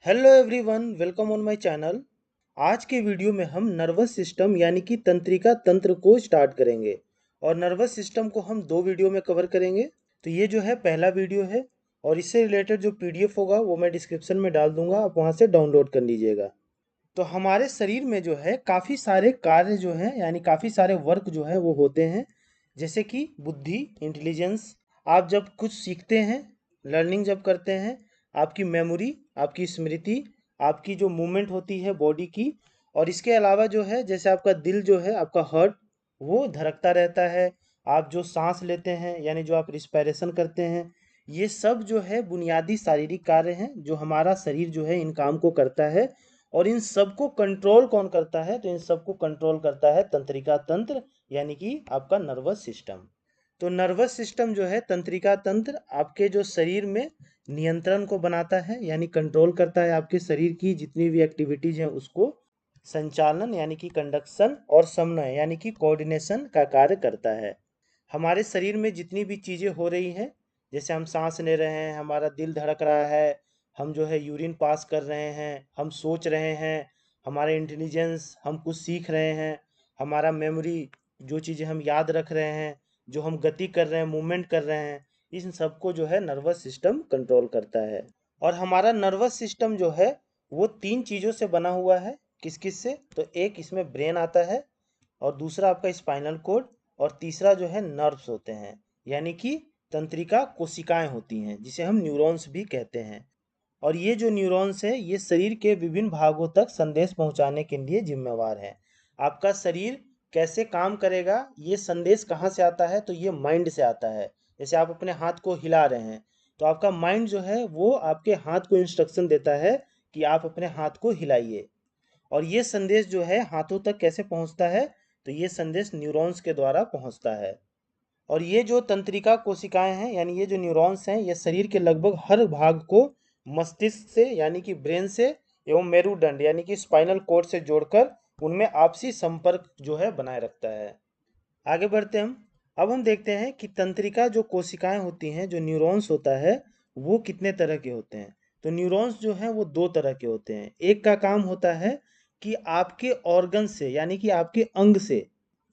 Hello everyone, welcome on my channel. आज के video में हम नर्वस सिस्टम यानी कि तंत्रिका तंत्र को स्टार्ट करेंगे और नर्वस सिस्टम को हम दो वीडियो में कवर करेंगे। तो ये जो है पहला वीडियो है और इससे रिलेटेड जो पीडीएफ होगा वो मैं डिस्क्रिप्शन में डाल दूंगा, आप वहाँ से डाउनलोड कर लीजिएगा। तो हमारे शरीर में जो है काफ़ी सारे कार्य जो हैं यानी काफ़ी सारे वर्क जो है वो होते हैं, जैसे कि बुद्धि, इंटेलिजेंस। आप जब कुछ सीखते हैं, लर्निंग जब करते हैं, आपकी मेमोरी, आपकी स्मृति, आपकी जो मूवमेंट होती है बॉडी की, और इसके अलावा जो है जैसे आपका दिल जो है, आपका हार्ट, वो धड़कता रहता है। आप जो सांस लेते हैं यानी जो आप रिस्पायरेशन करते हैं, ये सब जो है बुनियादी शारीरिक कार्य हैं जो हमारा शरीर जो है इन काम को करता है। और इन सबको कंट्रोल कौन करता है? तो इन सबको कंट्रोल करता है तंत्रिका तंत्र यानी कि आपका नर्वस सिस्टम। तो नर्वस सिस्टम जो है, तंत्रिका तंत्र, आपके जो शरीर में नियंत्रण को बनाता है यानी कंट्रोल करता है। आपके शरीर की जितनी भी एक्टिविटीज हैं उसको संचालन यानी कि कंडक्शन और समन्वय यानी कि कोऑर्डिनेशन का कार्य करता है। हमारे शरीर में जितनी भी चीज़ें हो रही हैं, जैसे हम सांस ले रहे हैं, हमारा दिल धड़क रहा है, हम जो है यूरिन पास कर रहे हैं, हम सोच रहे हैं, हमारा इंटेलिजेंस, हम कुछ सीख रहे हैं, हमारा मेमोरी, जो चीज़ें हम याद रख रहे हैं, जो हम गति कर रहे हैं, मूवमेंट कर रहे हैं, इन सबको जो है नर्वस सिस्टम कंट्रोल करता है। और हमारा नर्वस सिस्टम जो है वो तीन चीज़ों से बना हुआ है। किस किस से? तो एक इसमें ब्रेन आता है, और दूसरा आपका स्पाइनल कोड, और तीसरा जो है नर्व्स होते हैं यानी कि तंत्रिका कोशिकाएं होती हैं, जिसे हम न्यूरॉन्स भी कहते हैं। और ये जो न्यूरॉन्स है ये शरीर के विभिन्न भागों तक संदेश पहुंचाने के लिए जिम्मेवार है। आपका शरीर कैसे काम करेगा, ये संदेश कहाँ से आता है? तो ये माइंड से आता है। जैसे आप अपने हाथ को हिला रहे हैं तो आपका माइंड जो है वो आपके हाथ को इंस्ट्रक्शन देता है कि आप अपने हाथ को हिलाइए। और ये संदेश जो है हाथों तक कैसे पहुंचता है? तो ये संदेश न्यूरॉन्स के द्वारा पहुंचता है। और ये जो तंत्रिका कोशिकाएं हैं यानी ये जो न्यूरॉन्स हैं, ये शरीर के लगभग हर भाग को मस्तिष्क से यानी कि ब्रेन से एवं मेरुदंड यानी कि स्पाइनल कोड से जोड़कर उनमें आपसी संपर्क जो है बनाए रखता है। आगे बढ़ते हैं हम। अब हम देखते हैं कि तंत्रिका जो कोशिकाएं होती हैं, जो न्यूरॉन्स होता है, वो कितने तरह के होते हैं। तो न्यूरॉन्स जो हैं वो दो तरह के होते हैं। एक का काम होता है कि आपके ऑर्गन से यानी कि आपके अंग से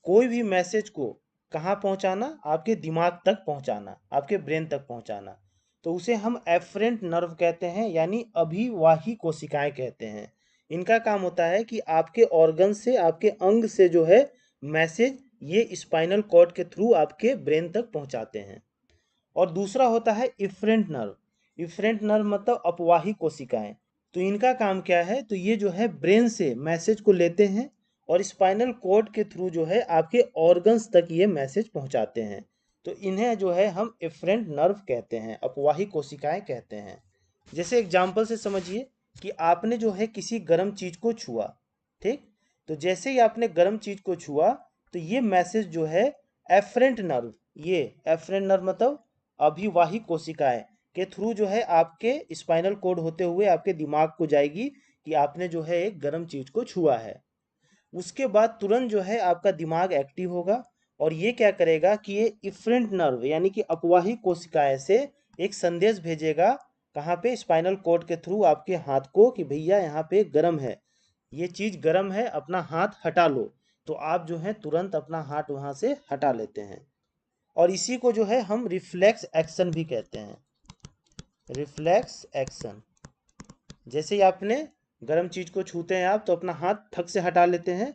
कोई भी मैसेज को कहाँ पहुँचाना? आपके दिमाग तक पहुँचाना, आपके ब्रेन तक पहुँचाना। तो उसे हम एफरेंट नर्व कहते हैं यानी अभिवाही कोशिकाएं कहते हैं। इनका काम होता है कि आपके ऑर्गन से, आपके अंग से जो है मैसेज ये स्पाइनल कॉर्ड के थ्रू आपके ब्रेन तक पहुंचाते हैं। और दूसरा होता है इफरेंट नर्व। इफरेंट नर्व मतलब अपवाही कोशिकाएं। तो इनका काम क्या है? तो ये जो है ब्रेन से मैसेज को लेते हैं और स्पाइनल कॉर्ड के थ्रू जो है आपके ऑर्गन्स तक ये मैसेज पहुंचाते हैं। तो इन्हें जो है हम इफरेंट नर्व कहते हैं, अपवाही कोशिकाएं कहते हैं। जैसे एग्जाम्पल से समझिए कि आपने जो है किसी गर्म चीज को छुआ, ठीक? तो जैसे ही आपने गर्म चीज को छुआ तो ये मैसेज जो है एफरेंट नर्व, ये एफरेंट नर्व मतलब अभिवाही कोशिकाएं के थ्रू जो है आपके स्पाइनल कोड होते हुए आपके दिमाग को जाएगी कि आपने जो है एक गर्म चीज को छुआ है। उसके बाद तुरंत जो है आपका दिमाग एक्टिव होगा और ये क्या करेगा कि ये इफरेंट नर्व यानी कि अपवाही कोशिकाएं से एक संदेश भेजेगा। कहाँ पे? स्पाइनल कोड के थ्रू आपके हाथ को कि भैया यहाँ पे गर्म है, ये चीज़ गर्म है, अपना हाथ हटा लो। तो आप जो है तुरंत अपना हाथ वहाँ से हटा लेते हैं। और इसी को जो है हम रिफ्लेक्स एक्शन भी कहते हैं। रिफ्लेक्स एक्शन, जैसे ही आपने गर्म चीज को छूते हैं आप तो अपना हाथ थक से हटा लेते हैं।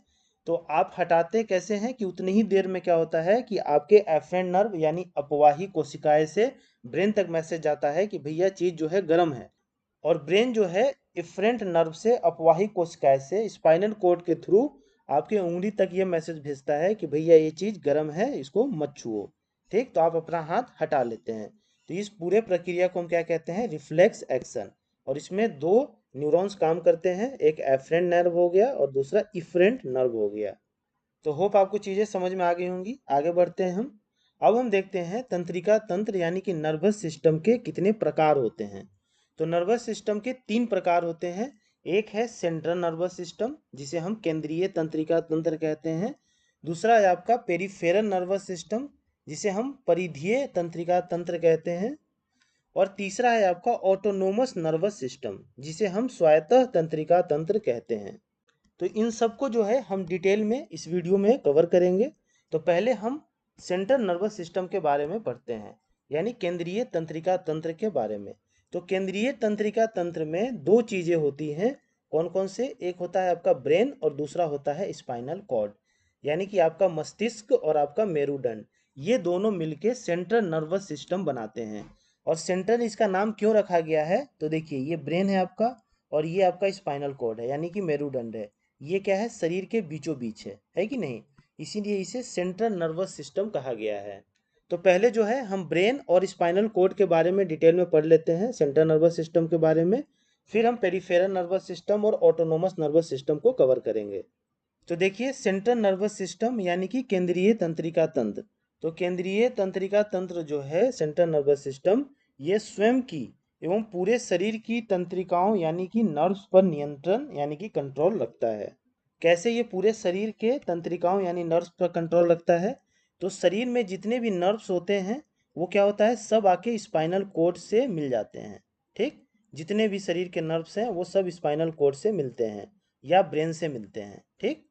तो आप हटाते कैसे हैं कि उतनी ही देर में क्या होता है कि आपके एफरेंट नर्व यानी अपवाही कोशिकाएं से ब्रेन तक मैसेज जाता है कि भैया चीज जो है गर्म है। और ब्रेन जो है इफरेंट नर्व से अपवाही कोशिकाएं से स्पाइनल कोड के थ्रू आपके उंगली तक ये मैसेज भेजता है कि भैया ये चीज गर्म है, इसको मत छुओ। ठीक? तो आप अपना हाथ हटा लेते हैं। तो इस पूरे प्रक्रिया को हम क्या कहते हैं? Reflex action. और इसमें दो न्यूरॉन्स काम करते हैं, एक एफरेंट नर्व हो गया और दूसरा इफरेंट नर्व हो गया। तो होप आपको चीज़ें समझ में आ गई होंगी। आगे बढ़ते हैं हम। अब हम देखते हैं तंत्रिका तंत्र यानी कि नर्वस सिस्टम के कितने प्रकार होते हैं। तो नर्वस सिस्टम के तीन प्रकार होते हैं। एक है सेंट्रल नर्वस सिस्टम, जिसे हम केंद्रीय तंत्रिका तंत्र कहते हैं। दूसरा है आपका पेरिफेरल नर्वस सिस्टम, जिसे हम परिधीय तंत्रिका तंत्र कहते हैं। और तीसरा है आपका ऑटोनोमस नर्वस सिस्टम, जिसे हम स्वायत्त तंत्रिका तंत्र कहते हैं। तो इन सबको जो है हम डिटेल में इस वीडियो में कवर करेंगे। तो पहले हम सेंट्रल नर्वस सिस्टम के बारे में पढ़ते हैं, यानी केंद्रीय तंत्रिका तंत्र के बारे में। तो केंद्रीय तंत्रिका तंत्र में दो चीज़ें होती हैं। कौन कौन से? एक होता है आपका ब्रेन और दूसरा होता है स्पाइनल कॉर्ड, यानी कि आपका मस्तिष्क और आपका मेरुदंड। ये दोनों मिलके सेंट्रल नर्वस सिस्टम बनाते हैं। और सेंट्रल इसका नाम क्यों रखा गया है? तो देखिए, ये ब्रेन है आपका और ये आपका स्पाइनल कॉर्ड है, यानी कि मेरुदंड है। ये क्या है? शरीर के बीचों बीच है कि नहीं? इसीलिए इसे सेंट्रल नर्वस सिस्टम कहा गया है। तो पहले जो है हम ब्रेन और स्पाइनल कॉर्ड के बारे में डिटेल में पढ़ लेते हैं, सेंट्रल नर्वस सिस्टम के बारे में। फिर हम पेरिफेरल नर्वस सिस्टम और ऑटोनोमस नर्वस सिस्टम को कवर करेंगे। तो देखिए, सेंट्रल नर्वस सिस्टम यानी कि केंद्रीय तंत्रिका तंत्र। तो केंद्रीय तंत्रिका तंत्र जो है सेंट्रल नर्वस सिस्टम, ये स्वयं की एवं पूरे शरीर की तंत्रिकाओं यानी कि नर्व्स पर नियंत्रण यानी कि कंट्रोल रखता है। कैसे ये पूरे शरीर के तंत्रिकाओं यानी नर्व्स पर कंट्रोल रखता है? तो शरीर में जितने भी नर्व्स होते हैं वो क्या होता है, सब आके स्पाइनल कॉर्ड से मिल जाते हैं। ठीक, जितने भी शरीर के नर्व्स हैं वो सब स्पाइनल कॉर्ड से मिलते हैं या ब्रेन से मिलते हैं। ठीक,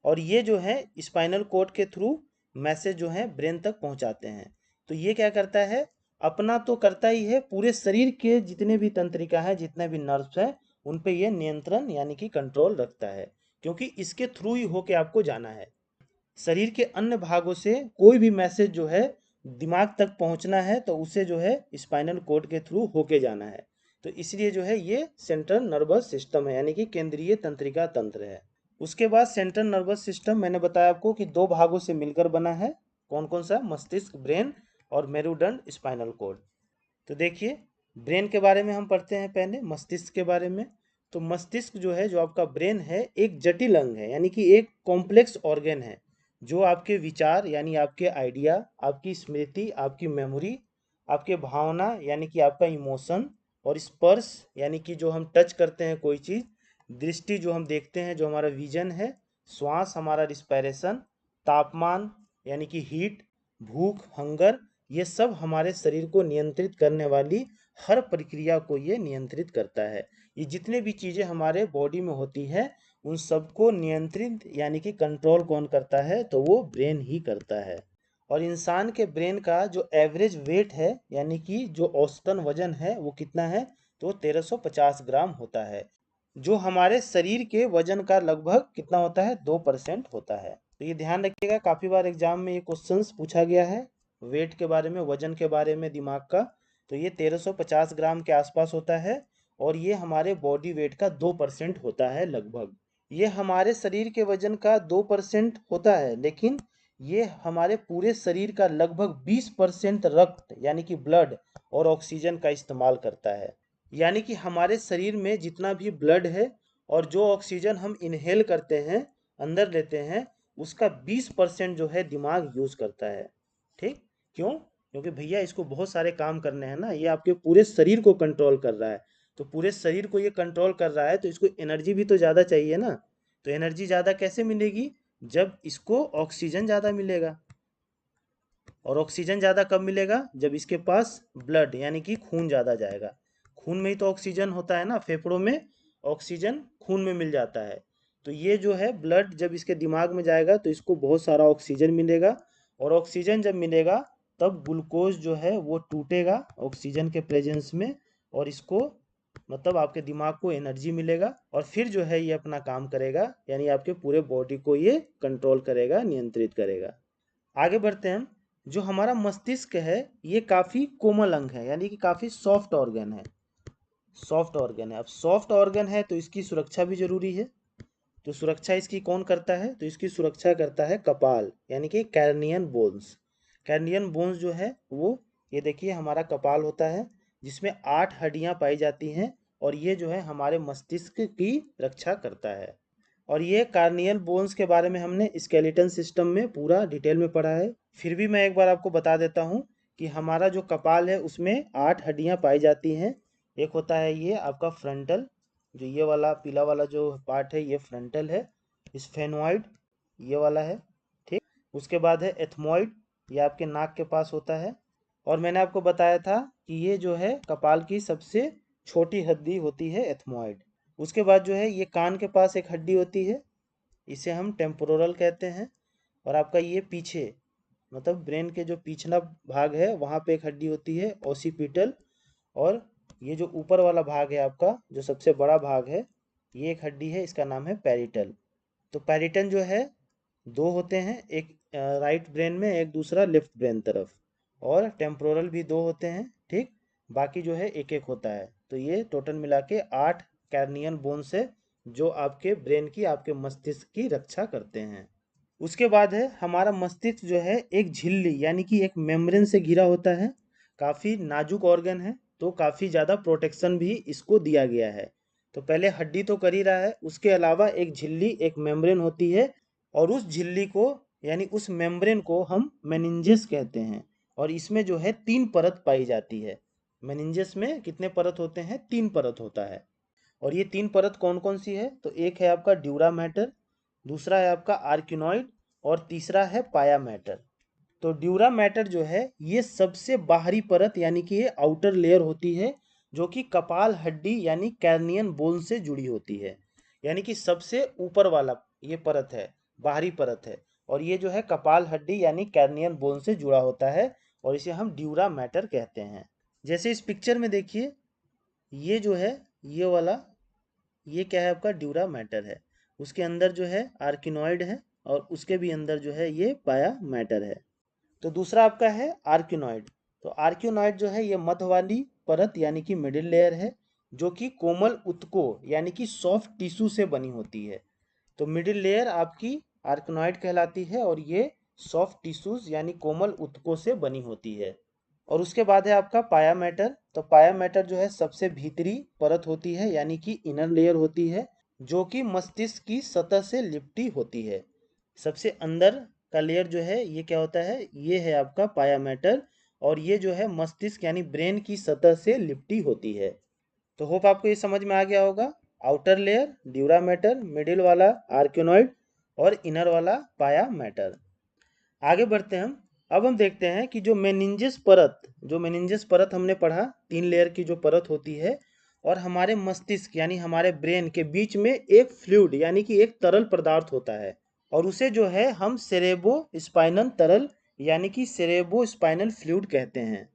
और ये जो है स्पाइनल कॉर्ड के थ्रू मैसेज जो है ब्रेन तक पहुंचाते हैं। तो ये क्या करता है? अपना तो करता ही है, पूरे शरीर के जितने भी तंत्रिका है, जितने भी नर्व्स है, उन पे ये नियंत्रण यानी कि कंट्रोल रखता है, क्योंकि इसके थ्रू ही होके आपको जाना है। शरीर के अन्य भागों से कोई भी मैसेज जो है दिमाग तक पहुंचना है तो उसे जो है स्पाइनल कॉर्ड के थ्रू होके जाना है। तो इसलिए जो है ये सेंट्रल नर्वस सिस्टम है, यानी कि केंद्रीय तंत्रिका तंत्र है। उसके बाद सेंट्रल नर्वस सिस्टम मैंने बताया आपको कि दो भागों से मिलकर बना है। कौन कौन सा? मस्तिष्क ब्रेन और मेरुदंड स्पाइनल कॉर्ड। तो देखिए, ब्रेन के बारे में हम पढ़ते हैं पहले, मस्तिष्क के बारे में। तो मस्तिष्क जो है, जो आपका ब्रेन है, एक जटिल अंग है, यानी कि एक कॉम्प्लेक्स ऑर्गन है, जो आपके विचार यानी आपके आइडिया, आपकी स्मृति, आपकी मेमोरी, आपके भावना यानी कि आपका इमोशन, और स्पर्श यानी कि जो हम टच करते हैं कोई चीज़, दृष्टि जो हम देखते हैं, जो हमारा विजन है, श्वास हमारा रिस्पायरेशन, तापमान यानी कि हीट, भूख हंगर, ये सब हमारे शरीर को नियंत्रित करने वाली हर प्रक्रिया को ये नियंत्रित करता है। ये जितने भी चीज़ें हमारे बॉडी में होती है, उन सबको नियंत्रित यानी कि कंट्रोल कौन करता है? तो वो ब्रेन ही करता है। और इंसान के ब्रेन का जो एवरेज वेट है, यानी कि जो औसतन वजन है, वो कितना है? तो 1350 ग्राम होता है, जो हमारे शरीर के वजन का लगभग कितना होता है? 2% होता है। तो ये ध्यान रखिएगा, काफ़ी बार एग्जाम में ये क्वेश्चंस पूछा गया है वेट के बारे में, वजन के बारे में दिमाग का। तो ये 1350 ग्राम के आसपास होता है, और ये हमारे बॉडी वेट का 2% होता है लगभग। ये हमारे शरीर के वजन का 2% होता है, लेकिन ये हमारे पूरे शरीर का लगभग 20% रक्त यानी कि ब्लड और ऑक्सीजन का इस्तेमाल करता है। यानी कि हमारे शरीर में जितना भी ब्लड है और जो ऑक्सीजन हम इनहेल करते हैं, अंदर लेते हैं, उसका 20% जो है दिमाग यूज़ करता है। ठीक, क्यों? क्योंकि भैया इसको बहुत सारे काम करने हैं ना, ये आपके पूरे शरीर को कंट्रोल कर रहा है। तो पूरे शरीर को ये कंट्रोल कर रहा है, तो इसको एनर्जी भी तो ज़्यादा चाहिए ना। तो एनर्जी ज़्यादा कैसे मिलेगी? जब इसको ऑक्सीजन ज़्यादा मिलेगा। और ऑक्सीजन ज़्यादा कब मिलेगा? जब इसके पास ब्लड यानी कि खून ज़्यादा जाएगा। खून में ही तो ऑक्सीजन होता है ना, फेफड़ों में ऑक्सीजन खून में मिल जाता है। तो ये जो है ब्लड जब इसके दिमाग में जाएगा तो इसको बहुत सारा ऑक्सीजन मिलेगा, और ऑक्सीजन जब मिलेगा तब ग्लूकोज जो है वो टूटेगा ऑक्सीजन के प्रेजेंस में, और इसको मतलब आपके दिमाग को एनर्जी मिलेगा, और फिर जो है ये अपना काम करेगा, यानी आपके पूरे बॉडी को ये कंट्रोल करेगा, नियंत्रित करेगा। आगे बढ़ते हैं हम। जो हमारा मस्तिष्क है, ये काफ़ी कोमल अंग है, यानी कि काफ़ी सॉफ्ट ऑर्गन है। सॉफ्ट ऑर्गन है, अब सॉफ्ट ऑर्गन है तो इसकी सुरक्षा भी जरूरी है। तो सुरक्षा इसकी कौन करता है? तो इसकी सुरक्षा करता है कपाल यानी कि कैर्नियन बोन्स। कैर्नियन बोन्स जो है वो, ये देखिए हमारा कपाल होता है, जिसमें 8 हड्डियां पाई जाती हैं, और ये जो है हमारे मस्तिष्क की रक्षा करता है। और ये कार्नियल बोन्स के बारे में हमने स्केलेटन सिस्टम में पूरा डिटेल में पढ़ा है। फिर भी मैं एक बार आपको बता देता हूँ कि हमारा जो कपाल है उसमें 8 हड्डियां पाई जाती हैं। एक होता है ये आपका फ्रंटल, जो ये वाला पीला वाला जो पार्ट है ये फ्रंटल है। स्फेनोइड ये वाला है। ठीक, उसके बाद है एथमोइड, ये आपके नाक के पास होता है। और मैंने आपको बताया था कि ये जो है कपाल की सबसे छोटी हड्डी होती है एथमॉइड। उसके बाद जो है ये कान के पास एक हड्डी होती है, इसे हम टेम्पोरल कहते हैं। और आपका ये पीछे मतलब ब्रेन के जो पिछला भाग है वहाँ पे एक हड्डी होती है ओसिपिटल। और ये जो ऊपर वाला भाग है आपका जो सबसे बड़ा भाग है, ये एक हड्डी है, इसका नाम है पैरिटल। तो पैरिटन जो है दो होते हैं, एक राइट ब्रेन में, एक दूसरा लेफ्ट ब्रेन तरफ। और टेम्पोरल भी दो होते हैं, ठीक। बाकी जो है एक एक होता है। तो ये टोटल मिला के 8 कैर्नियन बोन्स है जो आपके ब्रेन की, आपके मस्तिष्क की रक्षा करते हैं। उसके बाद है हमारा मस्तिष्क जो है एक झिल्ली यानी कि एक मेम्ब्रेन से घिरा होता है। काफ़ी नाजुक ऑर्गन है, तो काफ़ी ज़्यादा प्रोटेक्शन भी इसको दिया गया है। तो पहले हड्डी तो कर ही रहा है, उसके अलावा एक झिल्ली, एक मेम्ब्रेन होती है। और उस झिल्ली को यानी उस मेम्ब्रेन को हम मेनिंजेस कहते हैं। और इसमें जो है 3 परत पाई जाती है। मेनिंजेस में कितने परत होते हैं? 3 परत होता है। और ये 3 परत कौन कौन सी है? तो एक है आपका ड्यूरा मैटर, दूसरा है आपका आर्किनॉइड, और तीसरा है पाया मैटर। तो ड्यूरा मैटर जो है ये सबसे बाहरी परत यानी कि ये आउटर लेयर होती है, जो कि कपाल हड्डी यानी कैर्नियन बोन से जुड़ी होती है। यानी कि सबसे ऊपर वाला ये परत है, बाहरी परत है। और ये जो है कपाल हड्डी यानी कैर्नियन बोन से जुड़ा होता है, और इसे हम ड्यूरा मैटर कहते हैं। जैसे इस पिक्चर में देखिए, ये जो है ये वाला, ये क्या है आपका? ड्यूरा मैटर है। उसके अंदर जो है आर्किनॉइड है, और उसके भी अंदर जो है ये पाया मैटर है। तो दूसरा आपका है आर्किनॉइड। तो आर्किनॉइड जो है ये मध्य वाली परत यानी कि मिडिल लेयर है, जो कि कोमल ऊतकों यानी कि सॉफ्ट टिश्यू से बनी होती है। तो मिडिल लेयर आपकी आर्किनॉइड कहलाती है, और ये सॉफ्ट टिश्यूज यानी कोमल ऊतकों से बनी होती है। और उसके बाद है आपका पाया मैटर। तो पाया मैटर जो है सबसे भीतरी परत होती है यानी कि इनर लेयर होती है, जो कि मस्तिष्क की सतह से लिपटी होती है। सबसे अंदर का लेयर जो है ये क्या होता है? ये है आपका पाया मैटर। और ये जो है मस्तिष्क यानी ब्रेन की सतह से लिपटी होती है। तो होप आपको ये समझ में आ गया होगा। Outer layer dura mater, middle वाला आर्किनॉइड, और इनर वाला पाया मैटर। आगे बढ़ते हैं हम। अब हम देखते हैं कि जो मेनिंजेस परत हमने पढ़ा, 3 लेयर की जो परत होती है, और हमारे मस्तिष्क यानी हमारे ब्रेन के बीच में एक फ्लूइड यानी कि एक तरल पदार्थ होता है, और उसे जो है हम सेरेब्रो स्पाइनल तरल यानी कि सेरेब्रो स्पाइनल फ्लूइड कहते हैं।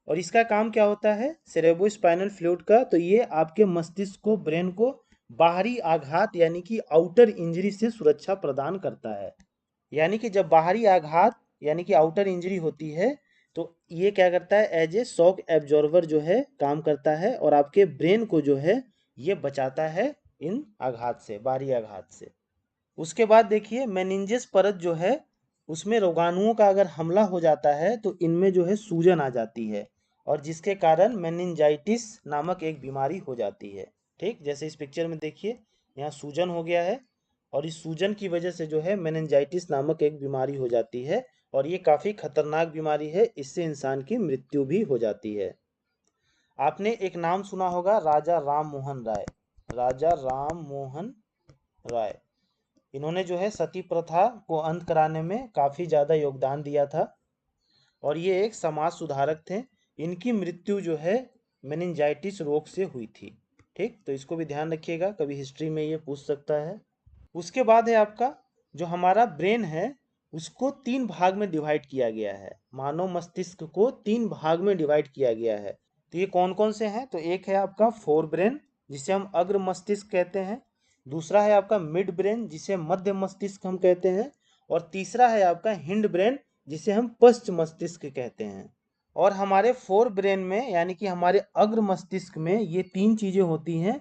और इसका काम क्या होता है सेरेब्रो स्पाइनल फ्लूइड का? तो ये आपके मस्तिष्क को, ब्रेन को बाहरी आघात यानी कि आउटर इंजरी से सुरक्षा प्रदान करता है। यानी कि जब बाहरी आघात यानी कि आउटर इंजरी होती है, तो ये क्या करता है? एज ए शॉक एब्जॉर्बर जो है काम करता है, और आपके ब्रेन को जो है ये बचाता है इन आघात से, बाहरी आघात से। उसके बाद देखिए मेनिंजेस परत जो है, उसमें रोगाणुओं का अगर हमला हो जाता है तो इनमें जो है सूजन आ जाती है, और जिसके कारण मेनिंजाइटिस नामक एक बीमारी हो जाती है। ठीक, जैसे इस पिक्चर में देखिए यहाँ सूजन हो गया है, और इस सूजन की वजह से जो है मेनिंजाइटिस नामक एक बीमारी हो जाती है, और ये काफ़ी खतरनाक बीमारी है, इससे इंसान की मृत्यु भी हो जाती है। आपने एक नाम सुना होगा, राजा राम मोहन राय। राजा राम मोहन राय, इन्होंने जो है सती प्रथा को अंत कराने में काफ़ी ज़्यादा योगदान दिया था, और ये एक समाज सुधारक थे। इनकी मृत्यु जो है मेनिंजाइटिस रोग से हुई थी। ठीक, तो इसको भी ध्यान रखिएगा, कभी हिस्ट्री में ये पूछ सकता है। उसके बाद है आपका जो हमारा ब्रेन है, उसको 3 भाग में डिवाइड किया गया है। मानव मस्तिष्क को 3 भाग में डिवाइड किया गया है। तो ये कौन कौन से हैं? तो एक है आपका फोर ब्रेन, जिसे हम अग्र मस्तिष्क कहते हैं। दूसरा है आपका मिड ब्रेन, जिसे मध्य मस्तिष्क हम कहते हैं। और तीसरा है आपका हिंड ब्रेन, जिसे हम पश्च मस्तिष्क कहते हैं। और हमारे फोर ब्रेन में यानी कि हमारे अग्र मस्तिष्क में ये 3 चीज़ें होती हैं।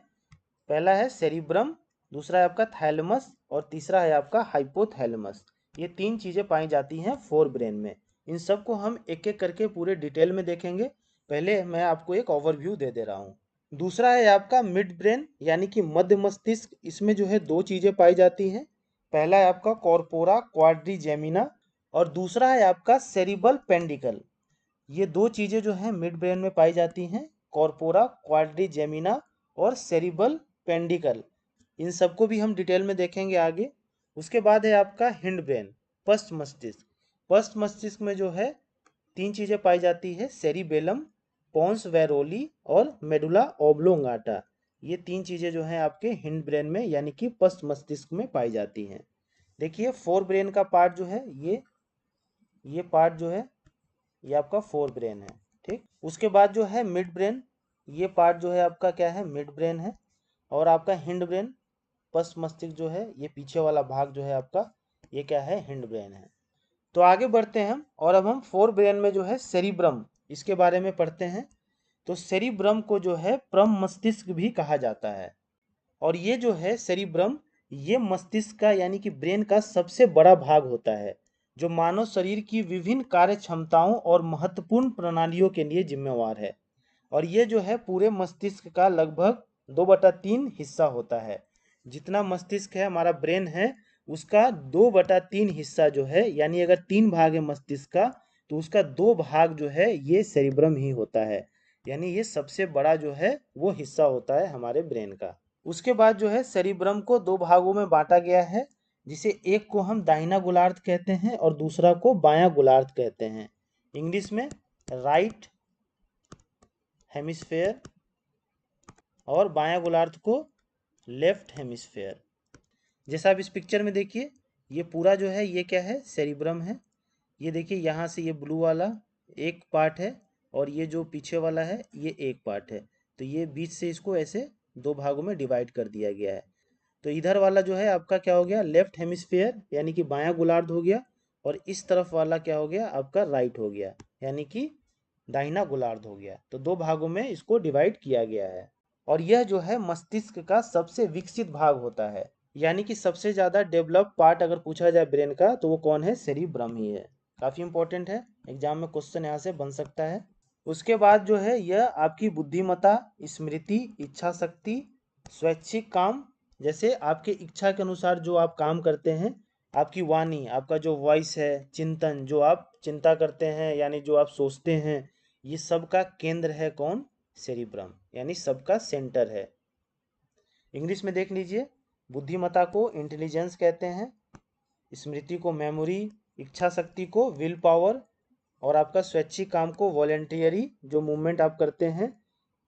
पहला है सेरिब्रम, दूसरा है आपका थैलेमस, और तीसरा है आपका हाइपोथैलेमस। ये 3 चीज़ें पाई जाती हैं फोर ब्रेन में। इन सब को हम एक एक करके पूरे डिटेल में देखेंगे। पहले मैं आपको एक ओवरव्यू दे दे रहा हूँ। दूसरा है आपका मिड ब्रेन यानी कि मध्य मस्तिष्क। इसमें जो है 2 चीज़ें पाई जाती हैं। पहला है आपका कॉर्पोरा क्वाड्रिजेमिना, और दूसरा है आपका सेरिबल पेंडिकल। ये 2 चीज़ें जो हैं मिड ब्रेन में पाई जाती हैं, कॉर्पोरा क्वाड्रिजेमिना और सेरिबल पेंडिकल। इन सबको भी हम डिटेल में देखेंगे आगे। उसके बाद है आपका हिंड ब्रेन, पश्च मस्तिष्क में जो है 3 चीज़ें पाई जाती है, सेरिबेलम, पोन्स वैरोली और मेडुला ओब्लोंगाटा। ये 3 चीज़ें जो हैं आपके हिंड ब्रेन में यानी कि पश्च मस्तिष्क में पाई जाती हैं। देखिए फोर ब्रेन का पार्ट जो है ये पार्ट जो है ये आपका फोर ब्रेन है, ठीक। उसके बाद जो है मिड ब्रेन, ये पार्ट जो है आपका क्या है, मिड ब्रेन है। और आपका हिंड ब्रेन पश्च मस्तिष्क जो है, ये पीछे वाला भाग जो है आपका, ये क्या है, हिंड ब्रेन है। तो आगे बढ़ते हैं हम, और अब हम फोर ब्रेन में जो है सेरिब्रम, इसके बारे में पढ़ते हैं। तो सेरिब्रम को जो है प्रम मस्तिष्क भी कहा जाता है। और ये जो है सेरिब्रम, ये मस्तिष्क का यानी कि ब्रेन का सबसे बड़ा भाग होता है, जो मानव शरीर की विभिन्न कार्य क्षमताओं और महत्वपूर्ण प्रणालियों के लिए जिम्मेवार है। और ये जो है पूरे मस्तिष्क का लगभग 2/3 हिस्सा होता है। जितना मस्तिष्क है, हमारा ब्रेन है, उसका 2/3 हिस्सा जो है, यानी अगर 3 भाग है मस्तिष्क का, तो उसका 2 भाग जो है ये सेरिब्रम ही होता है। यानी ये सबसे बड़ा जो है वो हिस्सा होता है हमारे ब्रेन का। उसके बाद जो है सेरिब्रम को 2 भागों में बांटा गया है, जिसे एक को हम दाहिना गोलार्ध कहते हैं और दूसरा को बायां गोलार्ध कहते हैं। इंग्लिश में राइट हेमिस्फेयर और बायां गोलार्ध को लेफ्ट हेमिस्फेयर। जैसा आप इस पिक्चर में देखिए, ये पूरा जो है ये क्या है, सेरिब्रम है। ये देखिए यहाँ से ये ब्लू वाला एक पार्ट है, और ये जो पीछे वाला है ये एक पार्ट है। तो ये बीच से इसको ऐसे 2 भागों में डिवाइड कर दिया गया है। तो इधर वाला जो है आपका क्या हो गया, लेफ्ट हेमिस्फेयर यानी कि बायां गोलार्ध हो गया, और इस तरफ वाला क्या हो गया आपका, राइट हो गया, यानी कि दाहिना गोलार्ध हो गया। तो 2 भागों में इसको डिवाइड किया गया है। और यह जो है मस्तिष्क का सबसे विकसित भाग होता है, यानी कि सबसे ज़्यादा डेवलप पार्ट अगर पूछा जाए ब्रेन का, तो वो कौन है, सेरिब्रम ही है। काफ़ी इंपॉर्टेंट है, एग्जाम में क्वेश्चन यहाँ से बन सकता है। उसके बाद जो है यह आपकी बुद्धिमत्ता, स्मृति, इच्छा शक्ति, स्वैच्छिक काम, जैसे आपके इच्छा के अनुसार जो आप काम करते हैं, आपकी वाणी, आपका जो वॉइस है, चिंतन, जो आप चिंता करते हैं यानी जो आप सोचते हैं, ये सब का केंद्र है कौन, सेरिब्रम, यानी सबका सेंटर है। इंग्लिश में देख लीजिए, बुद्धिमत्ता को इंटेलिजेंस कहते हैं, स्मृति को मेमोरी, इच्छा शक्ति को विल पावर, और आपका स्वैच्छिक काम को वॉलेंटियरी, जो मूवमेंट आप करते हैं,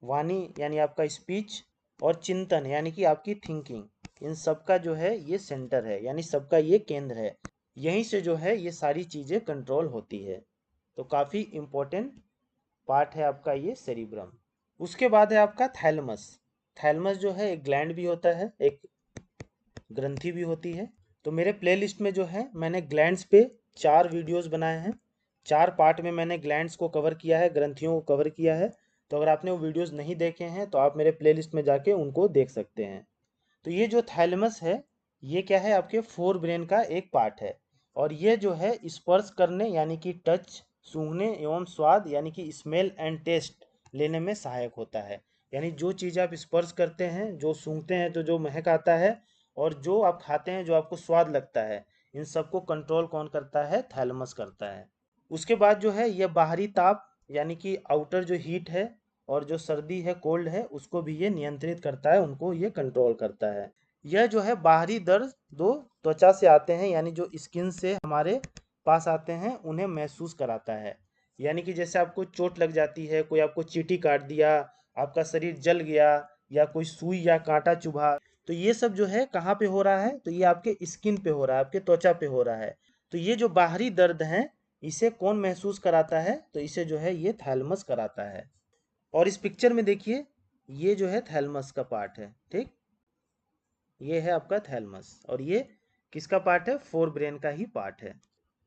वाणी यानी आपका स्पीच, और चिंतन यानी कि आपकी थिंकिंग, इन सब का जो है ये सेंटर है, यानी सबका ये केंद्र है। यहीं से जो है ये सारी चीज़ें कंट्रोल होती है। तो काफ़ी इम्पोर्टेंट पार्ट है आपका ये सेरिब्रम। उसके बाद है आपका थैलमस। थैलमस जो है एक ग्लैंड भी होता है, एक ग्रंथि भी होती है। तो मेरे प्लेलिस्ट में जो है मैंने ग्लैंड्स पे 4 वीडियोस बनाए हैं। 4 पार्ट में मैंने ग्लैंड्स को कवर किया है, ग्रंथियों को कवर किया है। तो अगर आपने वो वीडियोस नहीं देखे हैं तो आप मेरे प्लेलिस्ट में जाके उनको देख सकते हैं। तो ये जो थैलेमस है, ये क्या है, आपके फोर ब्रेन का एक पार्ट है। और ये जो है स्पर्श करने यानी कि टच, सूंघने एवं स्वाद यानी कि स्मेल एंड टेस्ट लेने में सहायक होता है। यानी जो चीज़ आप स्पर्श करते हैं, जो सूंघते हैं तो जो महक आता है, और जो आप खाते हैं जो आपको स्वाद लगता है, इन सबको कंट्रोल कौन करता है, थैलेमस करता है। उसके बाद जो है यह बाहरी ताप यानी कि आउटर जो हीट है, और जो सर्दी है, कोल्ड है, उसको भी ये नियंत्रित करता है, उनको ये कंट्रोल करता है। यह जो है बाहरी दर्द दो त्वचा से आते हैं, यानी जो स्किन से हमारे पास आते हैं, उन्हें महसूस कराता है। यानी कि जैसे आपको चोट लग जाती है, कोई आपको चींटी काट दिया, आपका शरीर जल गया, या कोई सुई या कांटा चुभा, तो ये सब जो है कहाँ पे हो रहा है, तो ये आपके स्किन पे हो रहा है, आपके त्वचा पे हो रहा है। तो ये जो बाहरी दर्द है, इसे कौन महसूस कराता है, तो इसे जो है ये थैलेमस कराता है। और इस पिक्चर में देखिए, ये जो है थैलेमस का पार्ट है, ठीक। ये है आपका थैलेमस, और ये किसका पार्ट है, फोर ब्रेन का ही पार्ट है।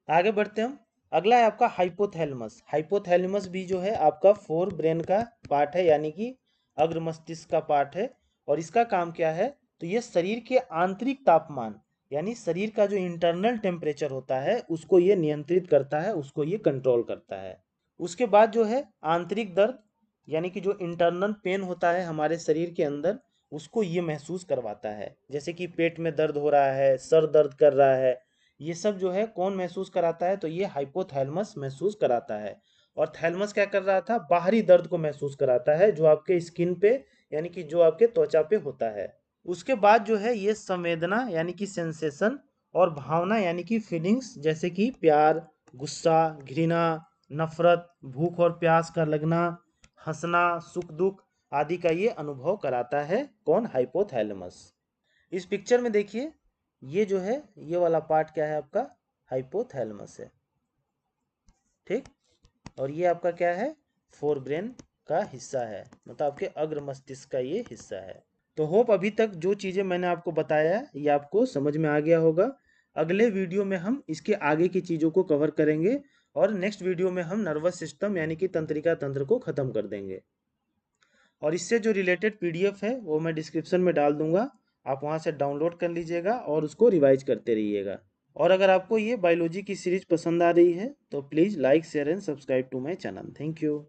आगे बढ़ते हम। अगला है आपका हाइपोथैलेमस। हाइपोथैलेमस भी जो है आपका फोर ब्रेन का पार्ट है, यानी कि अग्र मस्तिष्क का पार्ट है। और इसका काम क्या है, तो ये शरीर के आंतरिक तापमान, यानी शरीर का जो इंटरनल टेम्परेचर होता है, उसको ये नियंत्रित करता है, उसको ये कंट्रोल करता है। उसके बाद जो है आंतरिक दर्द, यानी कि जो इंटरनल पेन होता है हमारे शरीर के अंदर, उसको ये महसूस करवाता है। जैसे कि पेट में दर्द हो रहा है, सर दर्द कर रहा है, ये सब जो है कौन महसूस कराता है, तो ये हाइपोथैलेमस महसूस कराता है। और थैलेमस क्या कर रहा था, बाहरी दर्द को महसूस कराता है, जो आपके स्किन पे यानी कि जो आपके त्वचा पे होता है। उसके बाद जो है ये संवेदना यानी कि सेंसेशन, और भावना यानी कि फीलिंग्स, जैसे कि प्यार, गुस्सा, घृणा, नफरत, भूख और प्यास का लगना, हंसना, सुख दुख आदि का ये अनुभव कराता है। कौन? हाइपोथैलेमस। इस पिक्चर में देखिए, ये जो है ये वाला पार्ट क्या है आपका? हाइपोथैलेमस है, ठीक। और ये आपका क्या है? फोर ब्रेन का हिस्सा है, मतलब आपके अग्र मस्तिष्क का ये हिस्सा है। तो होप अभी तक जो चीज़ें मैंने आपको बताया है ये आपको समझ में आ गया होगा। अगले वीडियो में हम इसके आगे की चीज़ों को कवर करेंगे और नेक्स्ट वीडियो में हम नर्वस सिस्टम यानी कि तंत्रिका तंत्र को ख़त्म कर देंगे। और इससे जो रिलेटेड पीडीएफ है वो मैं डिस्क्रिप्शन में डाल दूंगा, आप वहाँ से डाउनलोड कर लीजिएगा और उसको रिवाइज करते रहिएगा। और अगर आपको ये बायोलॉजी की सीरीज पसंद आ रही है तो please like share and subscribe to my channel. Thank you.